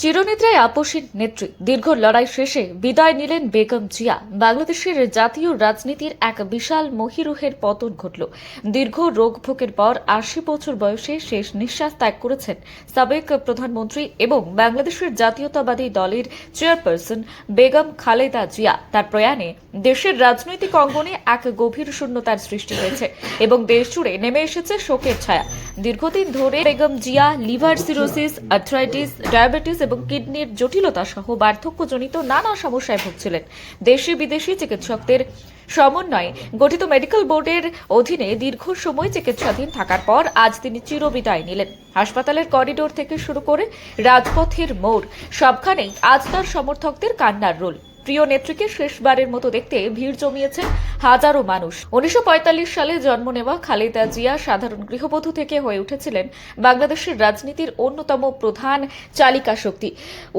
চিরনিদ্রায় আপসীন নেত্রী দীর্ঘ লড়াই শেষে বিদায় নিলেন বেগম জিয়া। বাংলাদেশের জাতীয় রাজনীতির এক বিশাল মহীরুহের পতন ঘটল। দীর্ঘ রোগভোগের পর ৮০ বছর বয়সে শেষ নিঃশ্বাস ত্যাগ করেছেন সাবেক প্রধানমন্ত্রী এবং বাংলাদেশের জাতীয়তাবাদী দলের চেয়ারপারসন বেগম খালেদা জিয়া। তার প্রয়াণে দেশের রাজনৈতিক অঙ্গনে এক গভীর শূন্যতার সৃষ্টি হয়েছে এবং দেশ জুড়ে নেমে এসেছে শোকের ছায়া। দীর্ঘদিন ধরে Begum Zia liver cirrhosis, arthritis, diabetes এবং কিডনির জটিলতা সহ বার্ধক্যজনিত নানা সমস্যায় ভুগছিলেন। দেশি বিদেশি চিকিৎসকদের সমন্বয়ে গঠিত মেডিকেল বোর্ডের অধীনে দীর্ঘ সময় চিকিৎসাধীন থাকার পর আজ তিনি চিরবিদায় নিলেন। হাসপাতালের করিডোর থেকে শুরু করে রাজপথের মোড়, সবখানেই আজ তার সমর্থকদের কান্নার রোল। প্রিয় নেত্রীকে শেষবারের মতো দেখতে ভিড় জমিয়েছেন হাজারো মানুষ। ১৯৪৫ সালে জন্ম নেওয়া খালেদা জিয়া সাধারণ গৃহবধূ থেকে হয়ে উঠেছিলেন বাংলাদেশের রাজনীতির অন্যতম প্রধান চালিকা শক্তি।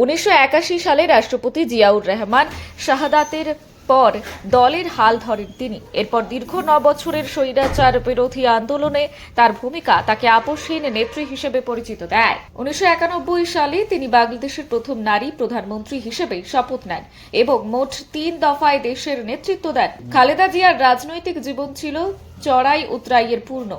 ১৯৮১ সালে রাষ্ট্রপতি জিয়াউর রহমান শাহাদাতের পর দলের হাল ধরেন তিনি। এরপর দীর্ঘ ৯ বছরের স্বৈরাচার বিরোধী আন্দোলনে তার ভূমিকা তাকে আপসহীন নেত্রী হিসেবে পরিচিত দেয়। ১৯৯১ সালে তিনি বাংলাদেশের প্রথম নারী প্রধানমন্ত্রী হিসেবে শপথ নেন এবং মোট ৩ দফায় দেশের নেতৃত্ব দেন। খালেদা জিয়ার রাজনৈতিক জীবন ছিল চড়াই উতরাইয়ের পূর্ণ।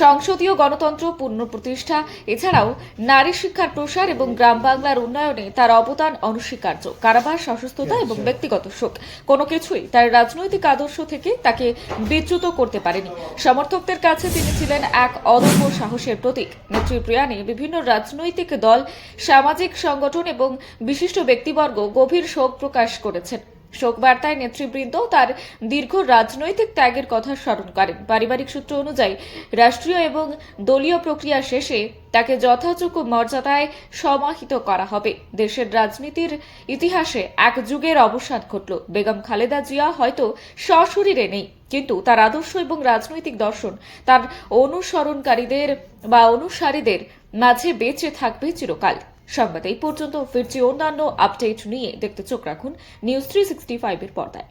সংসদীয় গণতন্ত্র পুনঃপ্রতিষ্ঠা, এছাড়াও নারী শিক্ষার প্রসার এবং গ্রাম বাংলার উন্নয়নে তার অবদান অনস্বীকার্য। কারাবাস, অসুস্থতা এবং ব্যক্তিগত শোক কোনো কিছুই তার রাজনৈতিক আদর্শ থেকে তাকে বিচ্যুত করতে পারেনি। সমর্থকদের কাছে তিনি ছিলেন এক অদম্য সাহসের প্রতীক। নেত্রীর প্রয়াণে বিভিন্ন রাজনৈতিক দল, সামাজিক সংগঠন এবং বিশিষ্ট ব্যক্তিবর্গ গভীর শোক প্রকাশ করেছেন। শোক বার্তায় নেতৃবৃন্দ তার দীর্ঘ রাজনৈতিক ত্যাগের কথা স্মরণ করেন। পারিবারিক সূত্র অনুযায়ী রাষ্ট্রীয় এবং দলীয় প্রক্রিয়া শেষে তাকে যথাযোগ্য মর্যাদায় সমাহিত করা হবে। দেশের রাজনীতির ইতিহাসে এক যুগের অবসান ঘটল। বেগম খালেদা জিয়া হয়তো সশরীরে নেই, কিন্তু তার আদর্শ এবং রাজনৈতিক দর্শন তার অনুসারীদের মাঝে বেঁচে থাকবে চিরকাল। সংবাদ এই পর্যন্ত। ফিরছি অন্যান্য আপডেট নিয়ে। দেখতে চোখ রাখুন নিউজ 365 এর পর্দায়।